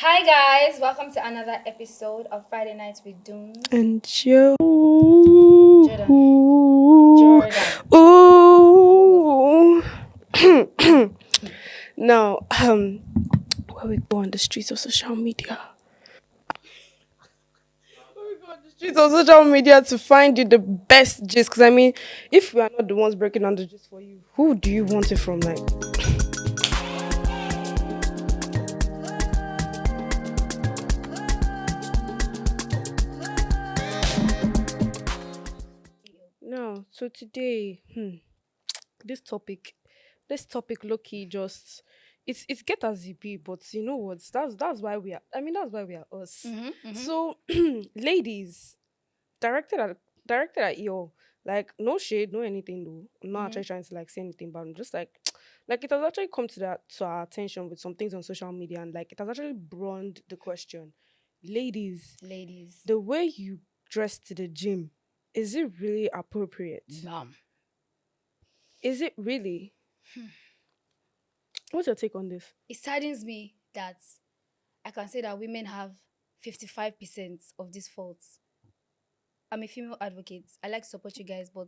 Hi guys, welcome to another episode of Friday Nights with Dooms. And Joe. Jordan, Jordan. Ooh. Now, where we go on the streets of social media. Where we go on the streets of social media to find you the best gist. Because I mean, if we are not the ones breaking down the gist for you, who do you want it from? Like, no. So today, this topic, this topic, Loki, just it's get as it be, but you know what? That's why we are. I mean, that's why we are us. Mm-hmm. So, ladies, directed at directed at you. Like no shade, no anything though. I'm not Mm-hmm. actually trying to like say anything, but I'm just like, like it has actually come to our attention with some things on social media, and like it has actually broadened the question. Ladies, Ladies. the way you dress to the gym, is it really appropriate? Bam. Is it really? What's your take on this? It saddens me that I can say that women have 55% of these faults. I'm a female advocate. I like to support you guys, but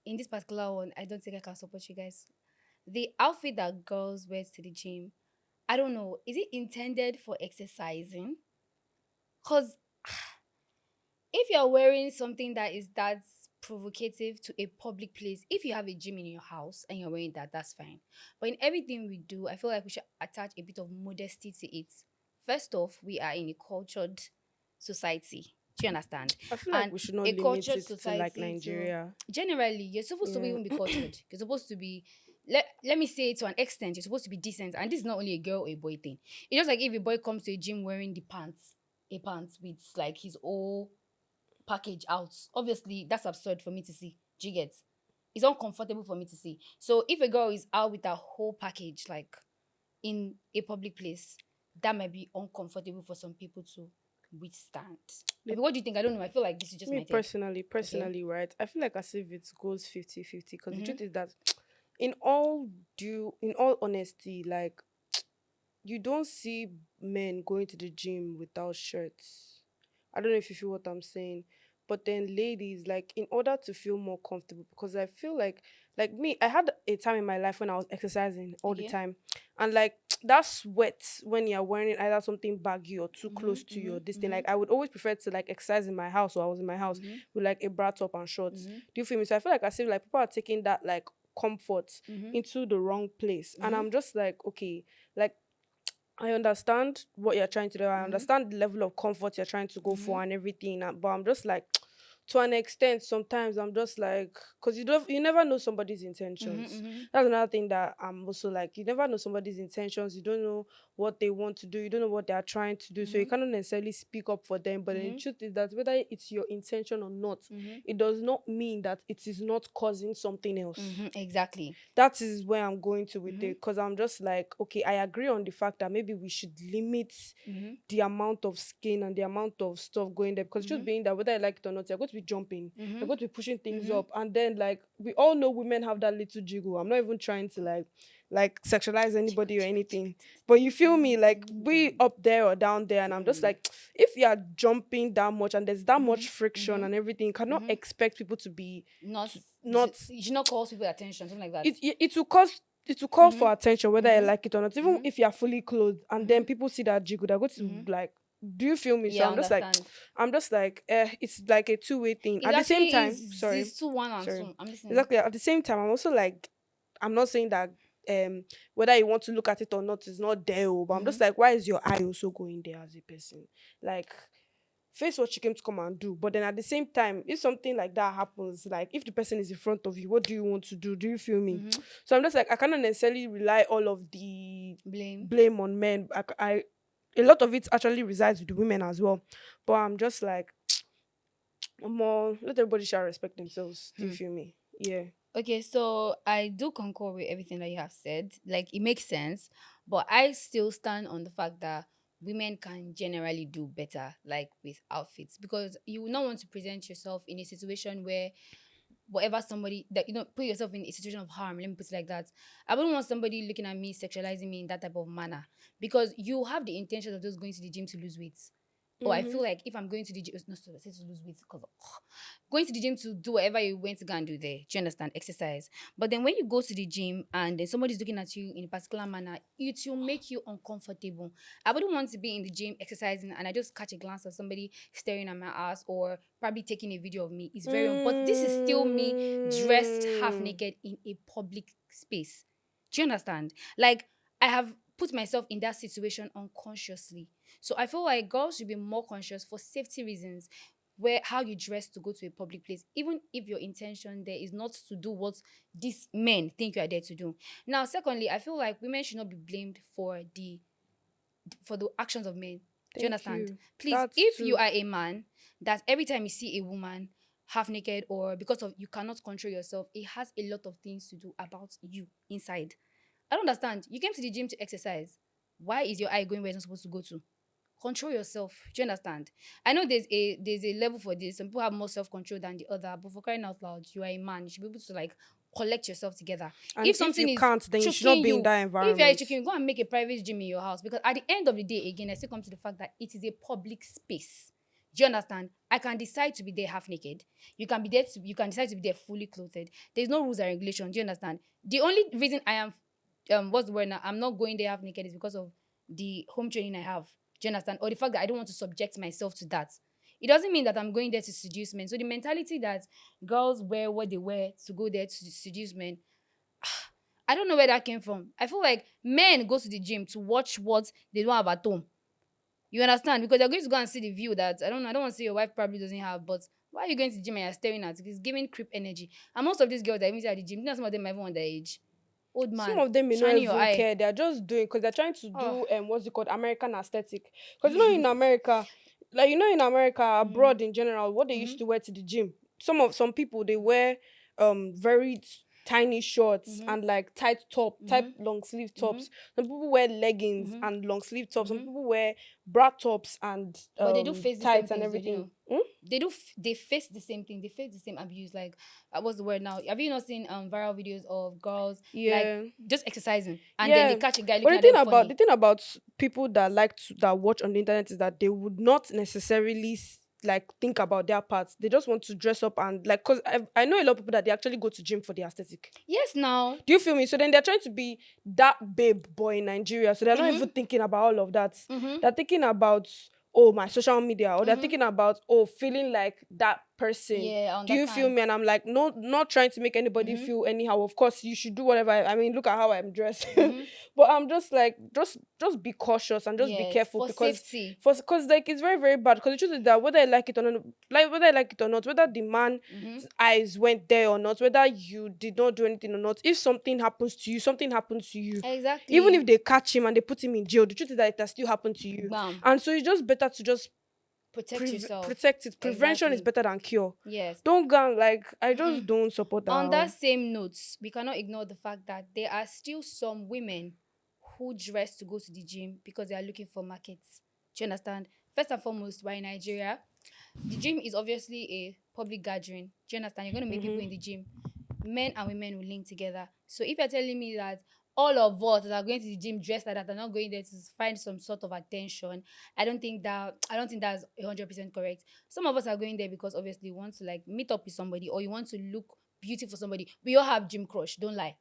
in this particular one, I don't think I can support you guys. The outfit that girls wear to the gym, I don't know. Is it intended for exercising? Because if you're wearing something that is that provocative to a public place, if you have a gym in your house and you're wearing that, that's fine. But in everything we do, I feel like we should attach a bit of modesty to it. First off, we are in a cultured society. Do you understand? I feel like And we should not a limit cultured it to like society to Nigeria. generally, you're supposed to Yeah. even be cultured. You're supposed to be let me say to an extent, you're supposed to be decent. And this is not only a girl or a boy thing. It's just like if a boy comes to a gym wearing a pants with like his whole package out. Obviously, that's absurd for me to see. Do you get? It's uncomfortable for me to see. So if a girl is out with a whole package, like in a public place, that might be uncomfortable for some people to withstand. I The- mean, what do you think? I don't know. I feel like this is just Me my take. personally, Okay. right? I feel like as if it goes 50-50. Because the Mm-hmm. truth is that in all honesty, like you don't see men going to the gym without shirts. I don't know if you feel what I'm saying. But then ladies, like in order to feel more comfortable, because I feel like me, I had a time in my life when I was exercising all the Okay. time. And like that sweat when you're wearing either something baggy or too Mm-hmm. close to Mm-hmm. your this thing. Mm-hmm. Like I would always prefer to like exercise in my house, or I was in my house Mm-hmm. with like a bra top and shorts. Mm-hmm. Do you feel me? So I feel like I feel like people are taking that like comfort Mm-hmm. into the wrong place. And Mm-hmm. I'm just like, okay, like I understand what you're trying to do. I Mm-hmm. understand the level of comfort you're trying to go Mm-hmm. for and everything. But I'm just like, to an extent, sometimes I'm just like, because you never know somebody's intentions. Mm-hmm. That's another thing that I'm also like, you never know somebody's intentions. You don't know what they want to do. You don't know what they are trying to do. So you Mm-hmm. cannot necessarily speak up for them. But the Mm-hmm. truth is that whether it's your intention or not, Mm-hmm. it does not mean that it is not causing something else. Mm-hmm. Exactly. That is where I'm going to with Mm-hmm. it, because I'm just like, okay, I agree on the fact that maybe we should limit Mm-hmm. the amount of skin and the amount of stuff going there, because just Mm-hmm. being that whether I like it or not, you're going to be jumping, you're Mm-hmm. going to be pushing things Mm-hmm. up, and then like we all know women have that little jiggle. I'm not even trying to like sexualize Chico, anybody or chico, anything, but you feel me, like we chico. up there or down there, and I'm just like, if you are jumping that much and there's that Mm-hmm. much friction Mm-hmm. and everything, you cannot Mm-hmm. expect people to be Not not you should not cause people attention, something like that. it will cause it will call Mm-hmm. for attention whether I Mm-hmm. like it or not. Even Mm-hmm. if you are fully clothed and Mm-hmm. then people see that jiggle, they're going to Mm-hmm. like, do you feel me? So Yeah, I I'm just like, understand. it's like a two-way thing. It At the same actually time, is sorry, it's two one and sorry, two. I'm listening. exactly. At the same time, I'm also like, I'm not saying that whether you want to look at it or not is not there, oh, but I'm Mm-hmm. just like, why is your eye also going there as a person? Like, face what you came to come and do. But then at the same time, if something like that happens, like if the person is in front of you, what do you want to do? Do you feel me? Mm-hmm. So I'm just like, I cannot necessarily rely all of the Blame. blame on men. A lot of it actually resides with the women as well. But I'm just like, more let everybody shall respect themselves. Do you Hmm. feel me? Yeah. Okay, so I do concur with everything that you have said. Like it makes sense, but I still stand on the fact that women can generally do better, like with outfits, because you will not want to present yourself in a situation where whatever somebody that, put yourself in a situation of harm. Let me put it like that. I wouldn't want somebody looking at me, sexualizing me in that type of manner, because you have the intention of just going to the gym to lose weight. Or I Mm-hmm. feel like if I'm going to the gym, not to say to lose weight, because going to the gym to do whatever you went to go and do there. Do you understand? Exercise. But then when you go to the gym and then somebody's looking at you in a particular manner, it will make you uncomfortable. I wouldn't want to be in the gym exercising and I just catch a glance of somebody staring at my ass or probably taking a video of me. It's very, but this is still me dressed half Mm. naked in a public space. Do you understand? Like, I have put myself in that situation unconsciously. So I feel like girls should be more conscious for safety reasons, where how you dress to go to a public place, even if your intention there is not to do what these men think you are there to do. Now, secondly, I feel like women should not be blamed for the actions of men. Do you Thank understand? you. Please, That's if you true. are a man that every time you see a woman half naked or because of you cannot control yourself, it has a lot of things to do about you inside. I don't understand. You came to the gym to exercise. Why is your eye going where it's not supposed to go to? Control yourself. Do you understand? I know there's a level for this. Some people have more self-control than the other, but for crying out loud, you are a man. You should be able to like collect yourself together. And If if you something is can't, then you should not choking be in you, that if you are environment. choking, go and make a private gym in your house. Because at the end of the day, again, I still come to the fact that it is a public space. Do you understand? I can decide to be there half naked. You can decide to be there fully clothed. There's no rules and regulations. Do you understand? The only reason I am what's the word now? I'm not going there half naked is because of the home training I have. Do you understand? Or the fact that I don't want to subject myself to that. It doesn't mean that I'm going there to seduce men. So the mentality that girls wear what they wear to go there to seduce men, I don't know where that came from. I feel like men go to the gym to watch what they don't have at home. You understand? Because they're going to go and see the view that I don't want to say your wife probably doesn't have, but why are you going to the gym and you're staring at it? It's giving creep energy. And most of these girls that even see at the gym, you know, some of them are even underage. Old Some man, of them may not shining your even eye. care. They are just doing because they're trying to Oh. do what's it called, American aesthetic. Because in America, like in America, Mm-hmm. abroad in general, what they used Mm-hmm. to wear to the gym. Some people they wear very tiny shorts Mm-hmm. and like tight top, type Mm-hmm. long sleeve Mm-hmm. tops. Some people wear leggings Mm-hmm. and long sleeve tops. Some Mm-hmm. people wear bra tops and But they do face the same tights and things, though, you everything. know. Hmm? They face the same thing. They face the same abuse. Like, what's the word now? Have you not seen viral videos of girls like Yeah. just exercising and then they Yeah, catch a guy but looking at them funny? the thing about people that that watch on the internet is that they would not necessarily like think about their parts. They just want to dress up and like because I know a lot of people that they actually go to gym for the aesthetic. Yes, now. Do you feel me? So then they're trying to be that babe boy in Nigeria. So they're not Mm-hmm. even thinking about all of that. Mm-hmm. They're thinking about oh my social media, or they're Mm-hmm. thinking about oh feeling like that person. Yeah, I Do you feel understand. me? And I'm like, no, not trying to make anybody Mm-hmm. feel anyhow. Of course, you should do whatever. I mean, look at how I'm dressed. Mm-hmm. But I'm just like, just be cautious and just be Yes, careful for because safety. because like it's very very bad. Because the truth is that whether I like it or not, like whether I like it or not, whether the man Mm-hmm. eyes went there or not, whether you did not do anything or not, if something happens to you, something happens to you. Even Exactly. if they catch him and they put him in jail, the truth is that it has still happened to you. Bam. And so it's just better to just Protect yourself. protect it. Prevention is Exactly. better than cure. Yes. Don't go and like, I just Mm-mm. don't support On that that. same note, we cannot ignore the fact that there are still some women who dress to go to the gym because they are looking for markets. Do you understand? First and foremost, we're in Nigeria. The gym is obviously a public gathering. Do you understand? You're going to meet people Mm-hmm. in the gym. Men and women will link together. So if you're telling me that all of us that are going to the gym dressed like that are not going there to find some sort of attention, I don't think that's 100% correct. Some of us are going there because obviously you want to like meet up with somebody or you want to look beautiful for somebody. We all have gym crush, don't lie.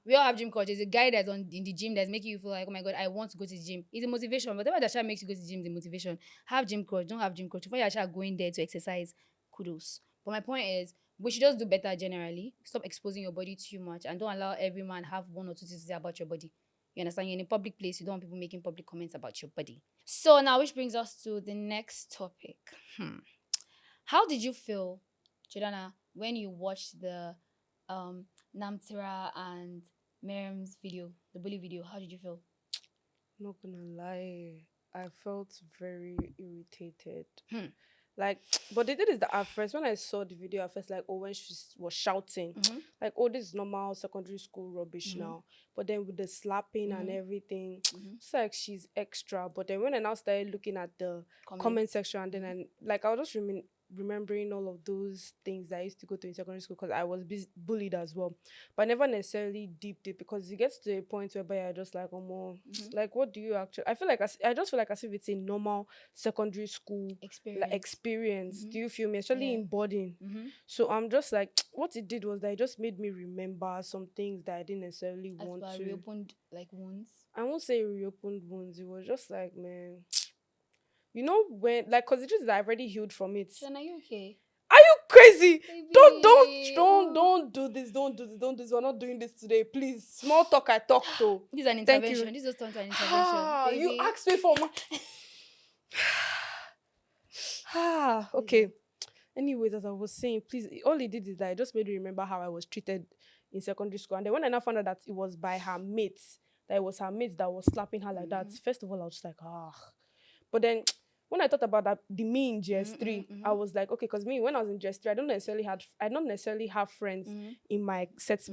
We all have gym crush. There's a guy that's on in the gym that's making you feel like, oh my god, I want to go to the gym. It's a motivation. Whatever that shall makes you go to the gym, the motivation. Have gym crush, don't have gym crush. Before you're actually going there to exercise, kudos. But my point is, we should just do better generally. Stop exposing your body too much and don't allow every man have one or two things to say about your body. You understand? You're in a public place, you don't want people making public comments about your body. So now, which brings us to the next topic. How did you feel, Jordana, when you watched the um Namtira and Miriam's video, the bully video? How did you feel? Not gonna lie, I felt very irritated. Hmm. Like, but the thing is that at first, when I saw the video, at first, like, oh, when she was shouting, Mm-hmm. like, oh, this is normal secondary school rubbish Mm-hmm. now. But then with the slapping and Mm-hmm. everything, Mm-hmm. it's like she's extra. But then when I now started looking at the comment Comments. section, and then Mm-hmm. I was just remembering all of those things that I used to go to in secondary school, because I was bullied as well, but never necessarily deep because it gets to a point whereby you're just like, oh more, Mm-hmm. like what do you actually? I feel like I just feel like as if it's a normal secondary school like Experience. experience. Mm-hmm. Do you feel me? Especially Yeah. in boarding. Mm-hmm. So I'm just like, what it did was that it just made me remember some things that I didn't necessarily As want per to. reopened like wounds. I won't say reopened wounds. It was just like, man, you know when, like, cause the truth is that I've already healed from it. Sean, are you okay? Are you crazy? Don't don't Baby. don't Oh. don't do this. Don't do this. Don't do this. We're not doing this today, please. Small talk. I talk to. This is an Thank you. intervention. This just turned to an intervention. Ah, you Baby. asked me for my. Okay. Listen. Anyways, as I was saying, please, all it did is that it just made me remember how I was treated in secondary school. And then when I now found out that it was by her mates, that it was her mates that was slapping her like that, Mm-hmm. first of all, I was just like, ah. But then when I thought about that, the me in Mm-hmm. GS3, I Mm-hmm. was like, okay, because me, when I was in GS3, I don't necessarily have friends Mm-hmm. in my sets.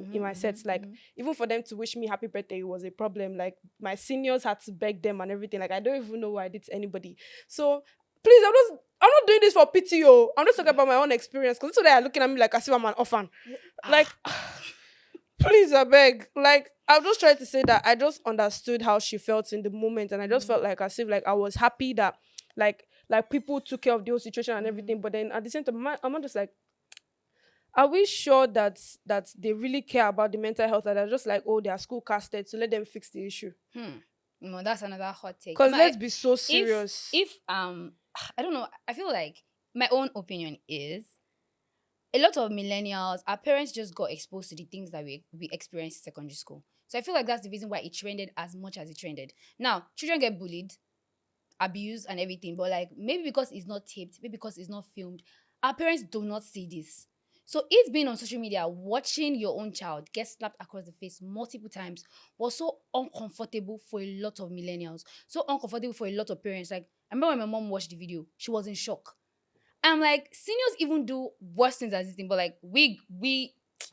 Like, Mm-hmm. even for them to wish me happy birthday, it was a problem. Like, my seniors had to beg them and everything. Like, I don't even know what I did to anybody. So please, I'm not doing this for pity. I'm just talking about my own experience, because so they are looking at me like as if I'm an orphan. Like, please, I beg. Like, I'm just trying to say that I just understood how she felt in the moment, and I just Mm-hmm. felt like as if like I was happy that like people took care of the whole situation and Mm-hmm. everything. But then at the same time, I'm just like, are we sure that they really care about the mental health, that they're just like, oh, they are school casted, so let them fix the issue? Hmm. No, that's another hot take. Because let's be so serious. If I don't know, I feel like my own opinion is a lot of millennials, our parents just got exposed to the things that we experienced in secondary school. So I feel like that's the reason why it trended as much as it trended. Now, children get bullied, abused, and everything, but like maybe because it's not taped, maybe because it's not filmed, our parents do not see this. So it being on social media, watching your own child get slapped across the face multiple times was so uncomfortable for a lot of millennials, so uncomfortable for a lot of parents. Like, I remember when my mom watched the video, she was in shock. I'm like, seniors even do worse things as this thing, but like we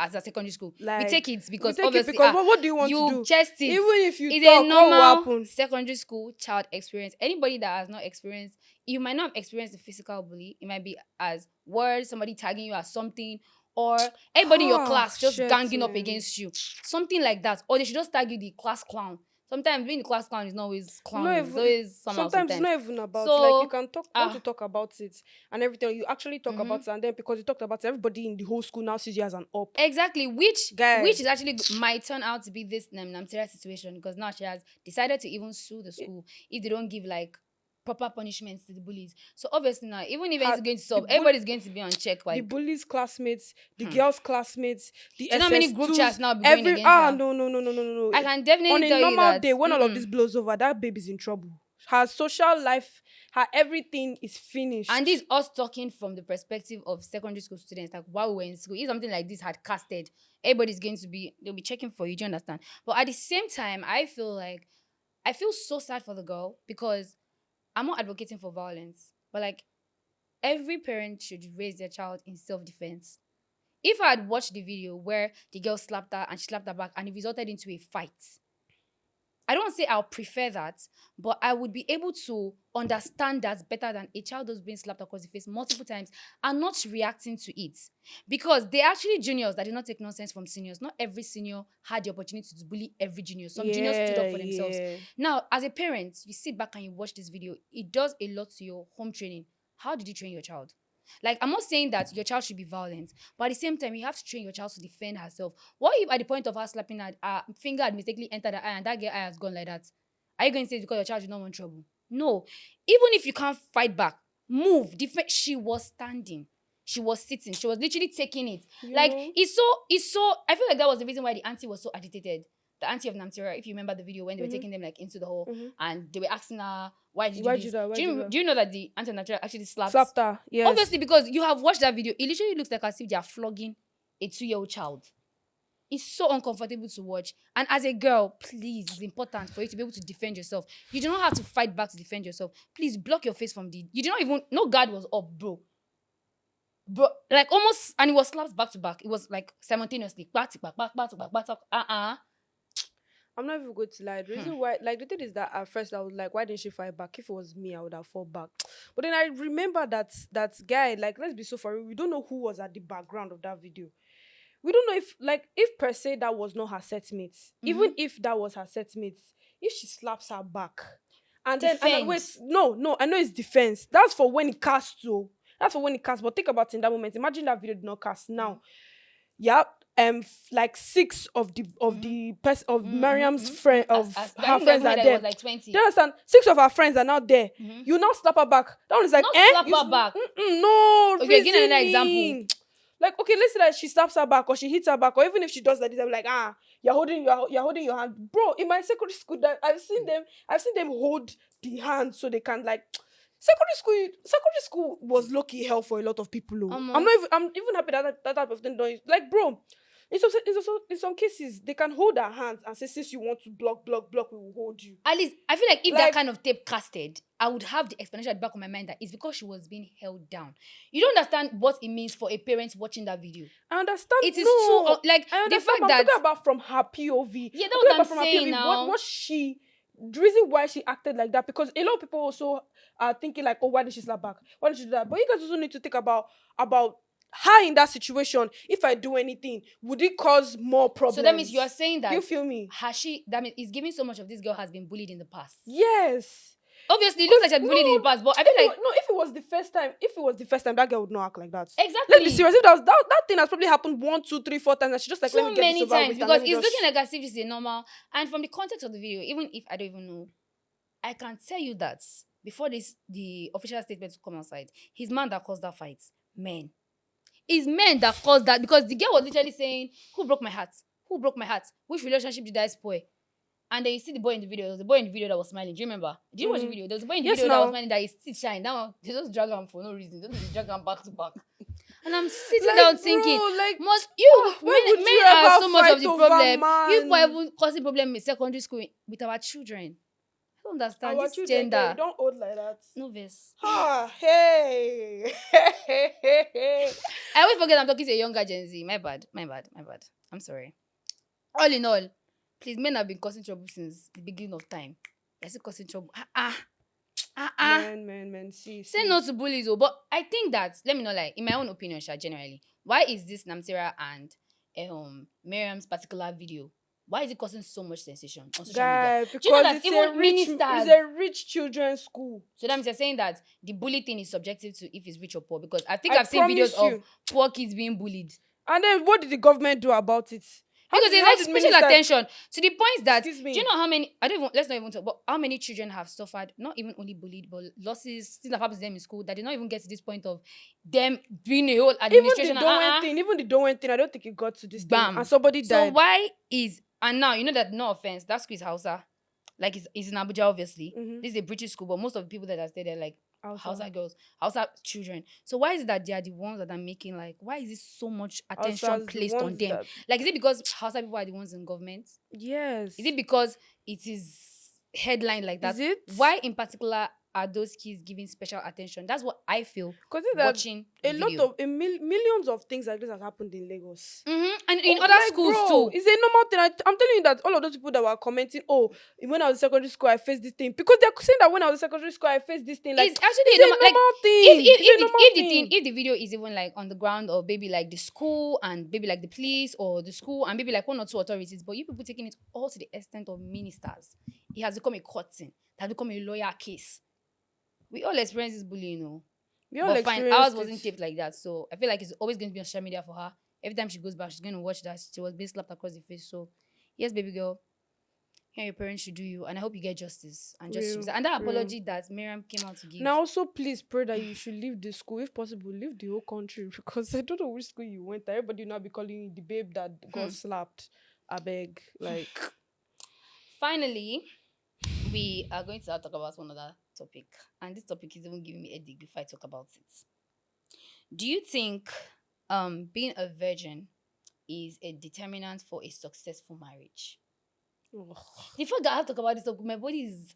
as a secondary school, we take Like, it we because take it obviously because what do you want to you do? chest it. Even if you It's a talk, what will normal happen? secondary school child experience. Anybody that has not experienced, you might not have experienced the physical bully. It might be as words, somebody tagging you as something, or anybody in your Ah, class just shit, ganging up man. against you, something like that. Or they should just tag you the class clown. Sometimes being the class clown is not always Not clowning. It's even always somehow sometimes it's sometimes. not even about, like, you So can talk want to ah. talk about it and everything. You actually talk about Mhm. it, and then because you talked about it, everybody in the whole school now sees you as an up Exactly, which guy. is actually might turn out to be this Namtera situation, because now she has decided to even sue the It school if they don't give like proper punishments to the bullies. So obviously now, even if had anything's going to the solve, everybody's going to be on check. the Like, bullies' classmates, the hmm. girls' classmates, the Do you know how many group SS2s, chats now be going every against her? no no no no no no no. I can On definitely a tell you normal that. day, when all of this Mm-mm. blows over, that baby's in trouble. Her social life, her everything is And this finished. is us talking from the perspective of secondary school students. Like, while we were in school, if something like this had casted, everybody's going to be, they'll be checking for you. Do you understand? But at the same time, I feel so sad for the girl, because I'm not advocating for violence, but like, every parent should raise their child in self-defense. If I had watched the video where the girl slapped her and she slapped her back and it resulted into a fight, I don't say I'll prefer that, but I would be able to understand that better than a child who's being slapped across the face multiple times and not reacting to it. Because they're actually juniors that did not take nonsense from seniors. Not every senior had the opportunity to bully every junior. Some juniors stood Yeah, up for themselves. yeah. Now, as a parent, you sit back and you watch this video, it does a lot to your home training. How did you train your child? Like, I'm not saying that your child should be violent, but at the same time, you have to train your child to defend herself. What if at the point of her slapping her finger had mistakenly entered her eye and that girl eye has gone like that? Are you going to say it's because your child did not want trouble? No. Even if you can't fight back, move. Defend. She was standing. She was sitting. She was literally taking it. You Like, know? it's so, I feel like that was the reason why the auntie was so agitated. The auntie of Namtira, if you remember the video when they were Mm-hmm. taking them like into the hall Mm-hmm. and they were asking her, why did you do Why'd you this? do that? Why'd you do that? Do you know that the auntie of Namtira actually slapped? Slapped her. Yes. Obviously, because you have watched that video, it literally looks like as if they are flogging a 2-year-old child. It's so uncomfortable to watch. And as a girl, please, it's important for you to be able to defend yourself. You do not have to fight back to defend yourself. Please block your face from the. You do not even. No guard was up, bro. Bro, like almost, and it was slaps back to back. It was like simultaneously, back to back, back to back, back to back. I'm not even going to lie. The Hmm. reason why, like, the thing is that at first I was like, why didn't she fight back? If it was me, I would have fought back. But then I remember that guy. Like, let's be so for real. We don't know who was at the background of that video. We don't know if per se that was not her set mates. Mm-hmm. Even if that was her set mates, if she slaps her back, and wait, Defense. no, I know it's defense. That's for when it casts. So that's for when it casts. But think about it in that moment. Imagine that video did not cast Mm-hmm. now. Yeah, like six of the Mm-hmm. Mm-hmm. Miriam's friend As of I her think I friends even are heard that it there. was like Do 20. you understand? Six of her friends are now there. Mm-hmm. You now slap her back. That one is like, Not slap her back. no Okay, give another example. reasoning. Like, okay, let's say that she slaps her back or she hits her back, or even if she does that, I'm like, you're holding your hand, bro. In my secondary school, that I've seen them hold the hand so they can like. Secondary school was low-key hell for a lot of people. Oh. Um, I'm even happy that type of thing don't like, bro. In some cases, they can hold our hands and say, since you want to block, we will hold you. At least I feel like if that Like, kind of tape casted, I would have the explanation at the back of my mind that it's because she was being held down. You don't understand what it means for a parent watching that video. I understand. It is No, too like I the understand. fact But I'm that talking about from her POV. yeah, I'm that's talking what I'm about from her saying POV. now. What she, the reason why she acted like that, because a lot of people also are thinking like, oh, why did she slap back? Why did she do that? But you guys also need to think about her in that situation. If I do anything, would it cause more problems? So that means you are saying Do that you feel me? that means it's giving so much of this girl has been bullied in the past. Yes. Obviously, it looks like she's been bullied in the past, but I feel like If it was the first time, that girl would not act like that. exactly Let's be serious. If that thing has probably happened 1, 2, 3, 4 times, and she just like, let so me get this many over times with, and because let me it's just. looking like as if it's a normal. And from the context of the video, even if I don't even know, I can tell you that before the official statement to come outside, his man that caused that fight, men. It's men that caused that because the girl was literally saying, "Who broke my heart? Who broke my heart? Which relationship did I spoil?" And then you see the boy in the video. There was a boy in the video that was smiling. Do you remember? Did you watch the video? There was a boy in the Yes, video that was now. smiling that his teeth shine. Now they just drag him for no reason. They just drag him back to back. And I'm sitting Like, down bro, thinking, like, must you why would men you are ever so much of fight the over problem. You people are man? even causing problem in secondary school with our children. I don't understand Our this children, girl, you gender. don't hold like that. No verse. Ah, hey. I always forget I'm talking to a younger Gen Z. My bad. I'm sorry. All in all, please, men have been causing trouble since the beginning of time. They're still causing trouble. Man, see. Say no to bullies, oh. But I think that, let me know, like, in my own opinion, Sha, generally, why is this Namtira and Miriam's particular video? Why is it causing so much sensation on social media? Guy, Do you know because that even ministers? it's a rich children's school. So that means you're saying that the bully thing is subjective to if it's rich or poor. Because I think I I've seen videos promise of you. poor kids being bullied. And then what did the government do about it? Because it's like special attention to the point that, Excuse me. do you know how many, I don't even, let's not even talk, but how many children have suffered, not even only bullied, but losses, things that happens to them in school that did not even get to this point of them doing a whole administration. Even the Dowen thing, I don't think it got to this Bam. thing. And somebody So died. why is, and now, you know that, no offense, that school is Hausa. Like, it's in Abuja, obviously. Mhm. This is a British school, but most of the people that are stayed there, like, Hausa. Hausa girls, Hausa children. So why is it that they are the ones that are making, like, why is this so much attention Hausa's the placed on ones them? that- Like, is it because Hausa people are the ones in government? Yes. Is it because it is headlined like that? Is it? Why in particular are those kids giving special attention? That's what I feel watching a the lot video. of millions of things like this have happened in Lagos. And in other Like, schools bro, too. it's a normal thing. I'm telling you that all of those people that were commenting, oh, when I was in secondary school, I faced this thing. Because they're saying that when I was in secondary school, I faced this thing. Like, It's actually it's a normal, like, normal thing. if the video is even like on the ground, or maybe like the school and maybe like the police or the school and maybe like one or two authorities, but you people taking it all to the extent of ministers, it has become a court thing. It has become a lawyer case. We all experience this bullying, you know. We all But fine, experienced ours it. wasn't taped like that, so I feel like it's always going to be on social media for her. Every time she goes back, she's going to watch that she was being slapped across the face. So, yes, baby girl, here your parents should do you, and I hope you get justice and justice. And that apology that Miriam came out to give. Now, also, please pray that you should leave the school. If possible, leave the whole country. Because I don't know which school you went. Everybody will now be calling you the babe that got slapped. I beg. Like. Finally, we are going to talk about one other topic. And this topic is even giving me a headache before I talk about it. Do you think being a virgin is a determinant for a successful marriage? The fact that I have to talk about this topic, my body is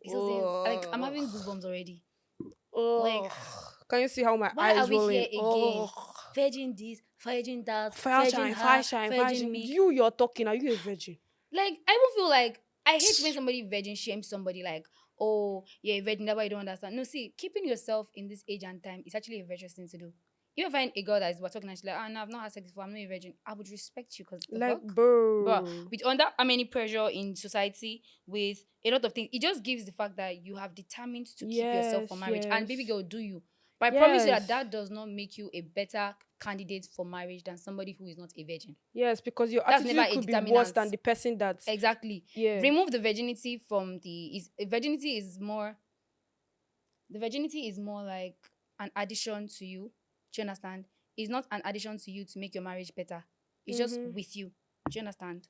like, I'm having goosebumps already. Like, can you see how my why eyes are we rolling? here again? Virgin this, virgin that, Fire virgin shine, her, fire shine, fire virgin shine. me. You're talking. Are you a virgin? Like, I even feel like I hate when somebody virgin shames somebody like, oh, you're a virgin, that's why you don't understand. No, see, keeping yourself in this age and time is actually a virtuous thing to do. If I find a girl that is we're talking and she's like, no, I've not had sex before, I'm not a virgin, I would respect you because the Like, fuck? But bro. with under how many pressure in society, with a lot of things, it just gives the fact that you have determined to keep yourself for Yes, marriage. And baby yes. girl, do you? But I promise you that Yes. that does not make you a better candidate for marriage than somebody who is not a virgin. Yes, because your That's never attitude a could be worse determinant. than the person that's, Exactly. yeah. Remove the virginity from the is virginity is more the virginity is more like an addition to you. Do you understand? It's not an addition to you to make your marriage better. It's just Mm-hmm. with you. Do you understand?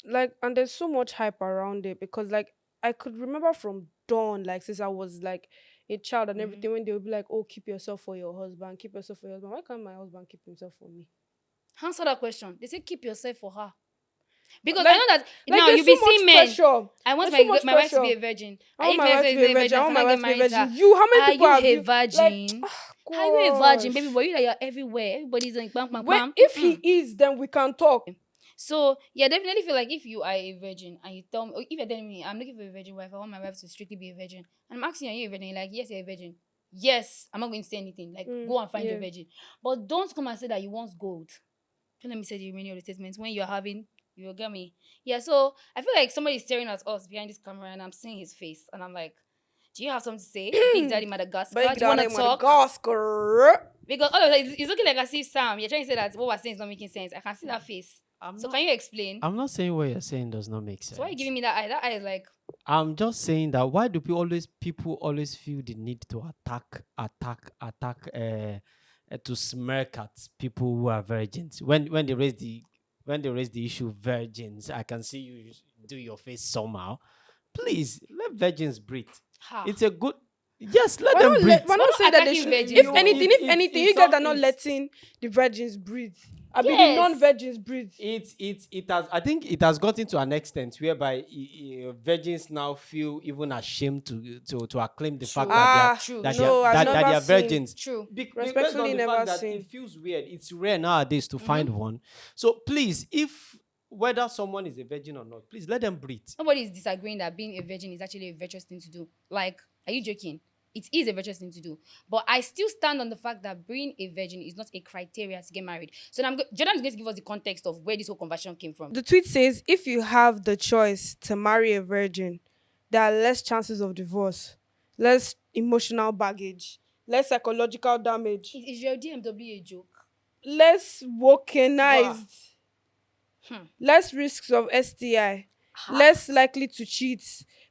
Like, and there's so much hype around it because, like, I could remember from dawn, like, since I was like a child and Mm-hmm. everything, when they would be like, oh, keep yourself for your husband, keep yourself for your husband. Why can't my husband keep himself for me? Answer that question. They say keep yourself for her. Because I Like, know that like now there's you'll so be seeing much men. pressure. I want There's so my much my wife to be pressure. a virgin. I And want if my my wife wife to is be a not a virgin. virgin, I I want my cannot get wife to be a married to her. virgin. You, how many Are people you have a you? Like, virgin? Are you a virgin, baby gosh. boy? You that you're everywhere. Everybody's like bam bam Wait, bam. if he is, then we can talk. So yeah, definitely feel like if you are a virgin and you tell me, or if you're telling me I'm looking for a virgin wife, I want my wife to strictly be a virgin, and I'm asking, are you a virgin? You're like, yes, you're a virgin. Yes, I'm not going to say anything. Like, go and find your Yeah. virgin, but don't come and say that you want gold. Don't let me say the remaining of the statements when you're having. You get me? Yeah. So I feel like somebody is staring at us behind this camera, and I'm seeing his face, and I'm like, do you have something to say? Big Daddy Madagascar. Big Do you want Daddy to talk? Madagascar. Because all of that, it's looking like as if Sam, you're trying to say that what we're saying is not making sense. I can see that face. I'm So not can you explain? I'm not saying what you're saying does not make So why are you sense. giving me that eye? That eye is like, I'm just saying that why do people always feel the need to attack, to smirk at people who are virgins when they raise the issue virgins. I can see you do your face somehow. Please let virgins breathe. ha. It's a good, yes, let them breathe. We're We're not saying not that they attacking should. virgins though. It's If anything, you guys are not it's letting the virgins breathe. I be the Yes. non-virgins breathe. it has, I think it has gotten to an extent whereby virgins now feel even ashamed to acclaim the fact True. that they are Ah, True. that they are True. no, I've that True. they never are seen. virgins. True. Based on Respectfully, the fact never that it seen. feels weird. It's rare nowadays to find one. So please, if whether someone is a virgin or not, please let them breathe. Nobody is disagreeing that being a virgin is actually a virtuous thing to do. Like, are you joking? It is a virtuous thing to do. But I still stand on the fact that being a virgin is not a criteria to get married. So now Jordan is going to give us the context of where this whole conversation came from. The tweet says, if you have the choice to marry a virgin, there are less chances of divorce, less emotional baggage, less psychological damage, Is your DMW a joke? less Bruh. wokenized, Hmm. less risks of STI, Ha. less likely to cheat,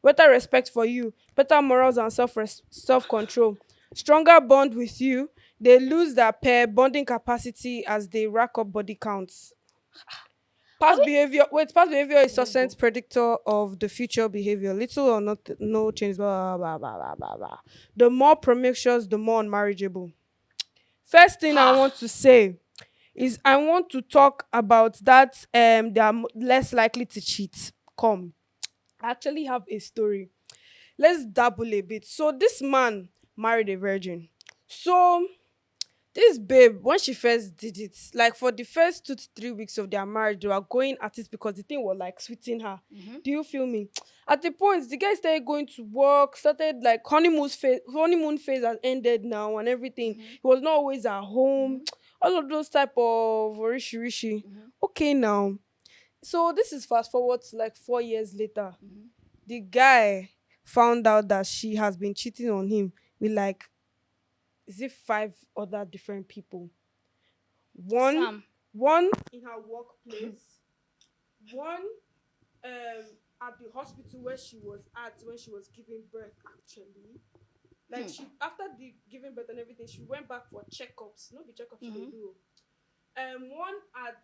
better respect for you, better morals and self control, stronger bond with you. They lose their pair bonding capacity as they rack up body counts. Are Past we? behavior. Wait, past behavior is Let's go. succinct predictor of the future behavior. Little or not, no change. Blah, blah, blah, blah, blah, blah. The more promiscuous, the more unmarriageable. First thing I Ha. want to say is I want to talk about that. They are less likely to cheat. Come, I actually have a story. Let's dabble a bit. So this man married a virgin. So this babe, when she first did it, like for the first 2 to 3 weeks of their marriage, they were going at it because the thing was like sweeting her. Mm-hmm. Do you feel me? At the point, the guy started going to work, started like honeymoon phase has ended now and everything. Mm-hmm. He was not always at home. Mm-hmm. All of those type of rishi. Mm-hmm. Okay, now. So this is fast forward to like 4 years later. Mm-hmm. The guy found out that she has been cheating on him with like, is it five other different people? One, Sam. one in her workplace, one at the hospital where she was at when she was giving birth. Actually, like she after the giving birth and everything, she went back for checkups. Not the checkups she dey do. One at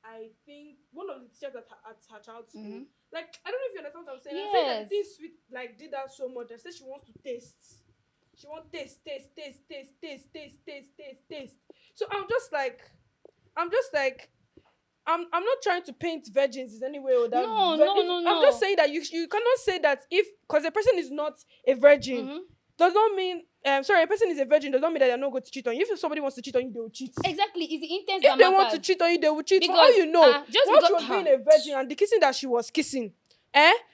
I think one of the teachers at her child's school. Mm-hmm. Like I don't know if you understand what I'm saying. I'm saying that Yes. this sweet like did that so much. I said she wants to taste. She wants taste. So I'm just like, I'm not trying to paint virgins in any way or that. No, no, no, I'm just no. saying that you cannot say that if because a person is not a virgin Mm-hmm. does not mean sorry, a person is a virgin does not mean that they're not going to cheat on you. If somebody wants to cheat on you, they will cheat. Exactly. It's the intent If that they want to matters. cheat on you, they will cheat. For Because all you know, just once because she was being a virgin and the kissing that she was kissing,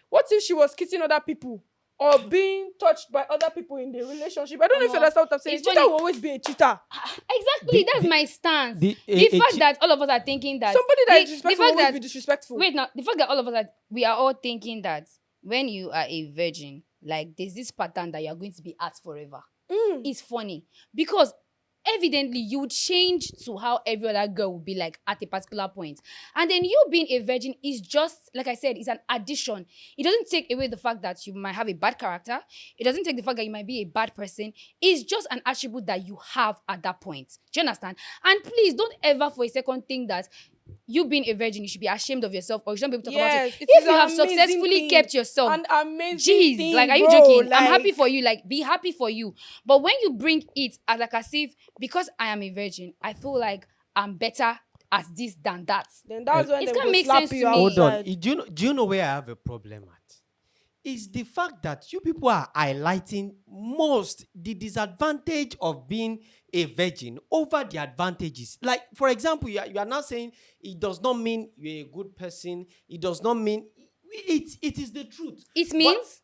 What if she was kissing other people or being touched by other people in the relationship? I don't know if you understand what I'm saying. It's Cheater funny. will always be a cheater. Exactly, that's my stance. The fact that all of us are thinking that Somebody that is the disrespectful will fact always that be disrespectful. wait now, the fact that all of us we are all thinking that when you are a virgin, like there's this pattern that you are going to be at forever. It's funny because evidently you would change to how every other girl would be like at a particular point. And then you being a virgin is just, like I said, it's an addition. It doesn't take away the fact that you might have a bad character. It doesn't take the fact that you might be a bad person. It's just an attribute that you have at that point. Do you understand? And please don't ever for a second think that you being a virgin, you should be ashamed of yourself or you shouldn't be able to talk about it. If you have successfully kept yourself, an amazing jeez, thing, like, are you bro? joking? I'm happy for you. Like, be happy for you. But when you bring it as if because I am a virgin, I feel like I'm better at this than that. Then that's when It's they gonna will make slap sense you to me. Hold on. outside. Do you know where I have a problem at? Is the fact that you people are highlighting most the disadvantage of being a virgin over the advantages. Like, for example, you are now saying it does not mean you're a good person. It does not mean it is the truth. It means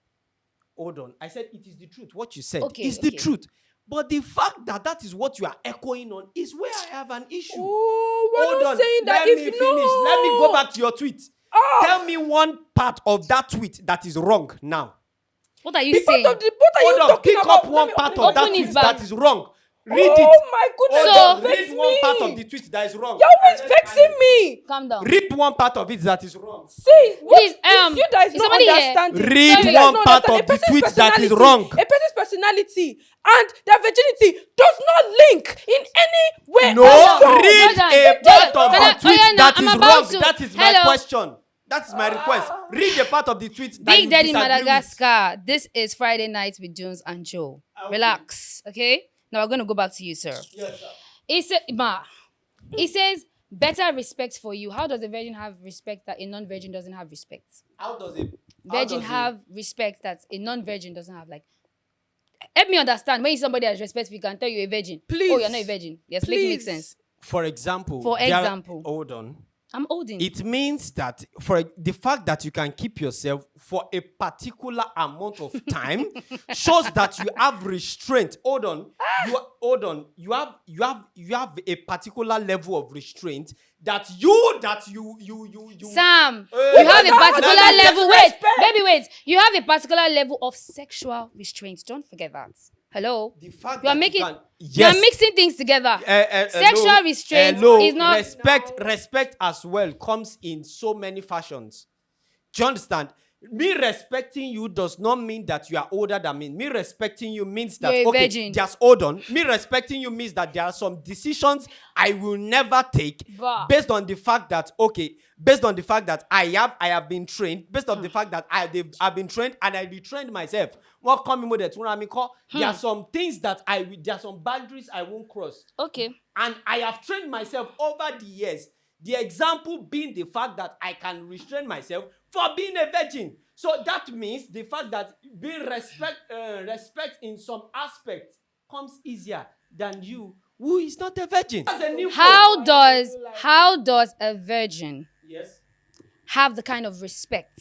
Hold on. I said it is the truth. What you said is the truth. But the fact that is what you are echoing on is where I have an issue. Oh, we're Hold not on. saying that Let if me you finish. know. Let me go back to your tweet. Ah. Tell me one part of that tweet that is wrong now. what are you The saying? part of the, what are you Hold on. talking Pick about? up one part of that open it tweet back. that is wrong. Read Oh it. my goodness! So- don't vex Read one me. part of the tweet that is wrong. You're always vexing me. Calm down. Read one part of it that is wrong. See, what Please, is you that is is not somebody here? understanding? Read You guys one don't part understand. of the A person's tweet that is personality- wrong. A person's personality and their virginity does not link in any way. No, or form. read Jordan, a Jordan, part of can I- the tweet oh, yeah, that now, is I'm about wrong. to- That is my Hello. question. That is my request. Read the part of the tweet that Big you Daddy disagree with. Madagascar. This is Friday Night with Jones and Joe. Okay. Relax, okay? Now we're going to go back to you, sir. Yes, sir. It says better respect for you. How does a virgin have respect that a non-virgin doesn't have respect? How does it? Virgin have respect that a non-virgin doesn't have. Like, help me understand. When somebody has respect, we can tell you a virgin. Please. Oh, you're not a virgin. Yes, make it make Please. sense. For example. For example. Hold on. I'm holding. It means that for the fact that you can keep yourself for a particular amount of time shows that you have restraint. Hold on. You have a particular level of restraint that you Sam, Hey, you have a particular that's level. Wait, disrespect. baby, wait. You have a particular level of sexual restraint. Don't forget that. Hello. the fact You are that making. can, You are yes. mixing things together. Sexual Hello, restraint hello, is not. respect as well comes in so many fashions. Do you understand? Me respecting you does not mean that you are older than me. Me respecting you means that You're a okay, virgin. just hold on. Me respecting you means that there are some decisions I will never take Bah. based on the fact that I have been trained, based on the fact that I've been trained and I retrained myself. What coming with it? There are some things that there are some boundaries I won't cross. Okay. And I have trained myself over the years. The example being the fact that I can restrain myself for being a virgin. So that means the fact that being respect in some aspect comes easier than you who is not a virgin. That's a new How does a virgin Yes. have the kind of respect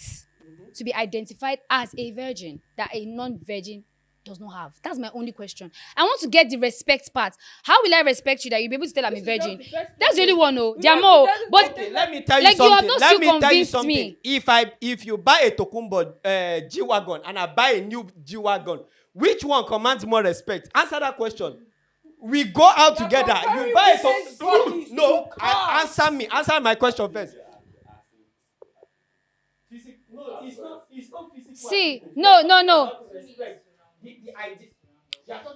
to be identified as a virgin that a non-virgin does not have? That's my only question. I want to get the respect part. How will I respect you that you'll be able to tell I'm a virgin? That's the only one, no. There are more. But Okay, let me tell you like, you have something. not Let still me tell you convinced something. me. If you buy a Tokumbo G-Wagon and I buy a new G-Wagon, which one commands more respect? Answer that question. We go out together. You buy a bodies No, to cars. answer me. Answer my question first. No, it's not physical. see, no.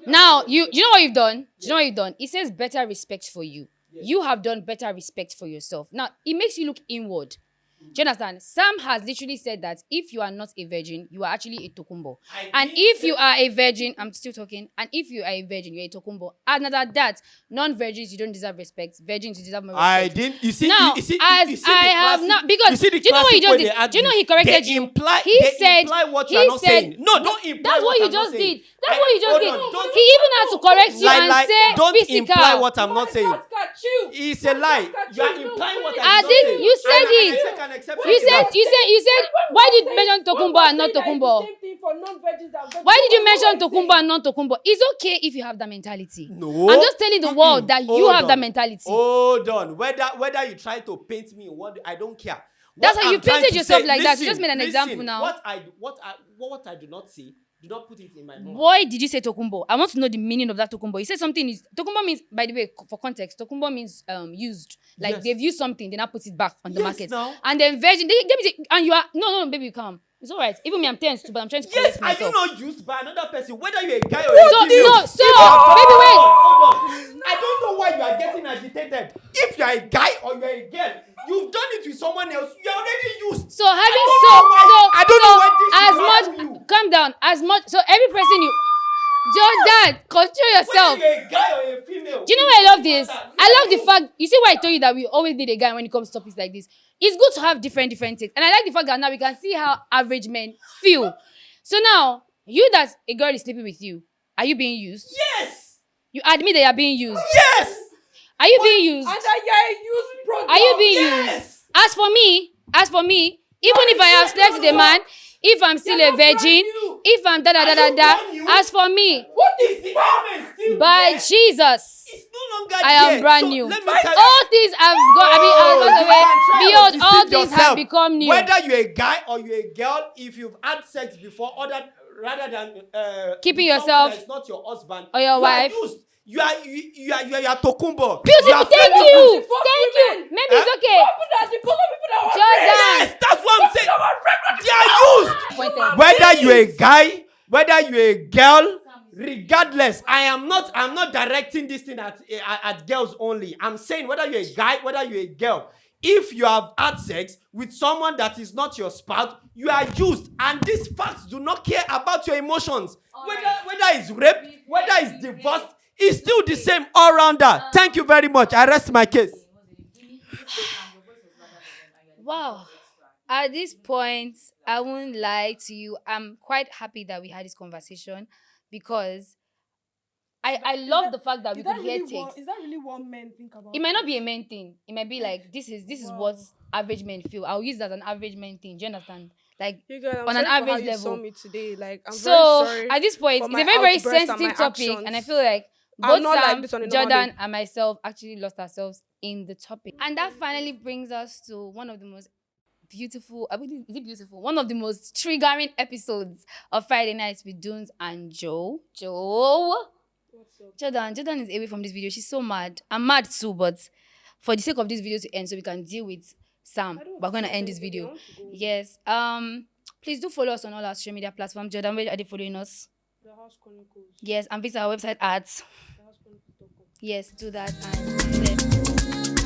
Now, you know what you've done? Do you know what you've done? It says better respect for you. You have done better respect for yourself. Now, it makes you look inward. Do you understand? Sam has literally said that if you are not a virgin, you are actually a tokumbo. And if you are a virgin, I'm still talking, and if you are a virgin, you're a tokumbo. And that, non-virgins, you don't deserve respect. Virgins, you deserve more respect. I didn't. You see, Now, you see, as you see I the have classic- not, because you see the do you know what he classic just way did? they Do you know he argue? corrected They you? imply, He they said, imply what you he are not said, saying. No, don't imply that's what I'm he not just saying. did. That's what he just Hold did. on, don't- He even had to correct you and say don't physical. imply what I'm not saying. Madagascar you. It's a lie. Catch You are you. implying what Ah, I did not this say. you said And it. I take an exception You to said, that. you said. Why did you mention Tokumbo and not Tokumbo? Same thing for non-veggies and veggies. Why did you mention Tokumbo and not Tokumbo? It's okay if you have that mentality. No. I'm just telling the world that you Hold have that on. mentality. Hold on. Whether you try to paint me, what I don't care. That's What how you I'm trying painted to yourself say- like that. You listen, just made an listen, example now. What I do not say, do not put it in my mouth. Why did you say Tokumbo? I want to know the meaning of that Tokumbo. You said something is Tokumbo means, by the way, for context, Tokumbo means used. Like Yes. they've used something, they now put it back on the Yes, market. now. And then virgin, and you are no, baby, calm. It's alright. Even me, I'm tense too, but I'm trying to Yes, correct are you myself. not used by another person, whether you're a guy or So a female? no, If so you are- baby, wait. Hold on. I don't know why you are getting agitated. If you are a guy or you are a girl, you've done it with someone else. You are already used. So having I don't know why this as should much happen to you. calm down, as much so every person you Jordan, control yourself. Whether you're a guy or a female. Do you know why I love this? I love the fact, you see why I told you that we always need a guy when it comes to topics like this. It's good to have different things. And I like the fact that now we can see how average men feel. So now, you that a girl is sleeping with you, are you being used? Yes. You admit that you're being used. Yes. Are you being used? And that you're a used product. Are you being Yes. used? As for me, even if I have slept with a man, if I'm still a virgin, if I'm as for me, What Is is the that? element still by there? Jesus, It's no longer I am there. brand So new. let me tell you. All things have gone. Behold, all things have become new. Whether you're a guy or you're a girl, if you've had sex before, rather than Keeping with someone yourself that is not your husband or your you wife. Are used. You are Tokumbo. Beautiful, thank Fuck you, women. thank you. Maybe it's okay. People that want Jordan. Yes, that's what I'm saying. They are used. Pointed. Whether you're a guy, whether you're a girl, regardless, I'm not directing this thing at girls only. I'm saying whether you're a guy, whether you're a girl, if you have had sex with someone that is not your spouse, you are used, and these facts do not care about your emotions. Whether it's rape, whether it's divorce, it's still the same all rounder. Thank you very much. I rest my case. Wow. At this point, I won't lie to you. I'm quite happy that we had this conversation because I love the fact that we could hear takes. Is that really what men think about? It might not be a main thing. It might be like this is what average men feel. I'll use that as an average men thing. Do you understand? Like You guys, I'm on an sorry for how average you level. saw me today. Like, I'm So very sorry. at this point, for it's my a very outburst and sensitive my topic, actions. and I feel like I'm both not like Sam, this on a normal Jordan, day. and myself actually lost ourselves in the topic. And that finally brings us to one of the most beautiful, I mean, is it beautiful? One of the most triggering episodes of Friday Nights with Dunes and Joe. Jordan is away from this video. She's so mad. I'm mad too, but for the sake of this video to end, so we can deal with Sam, we're gonna end this video. Yes. Please do follow us on all our social media platforms. Jordan, where are they following us? The House Chronicles. Yes, and visit our website at. The House Chronicles.com. Yes, do that and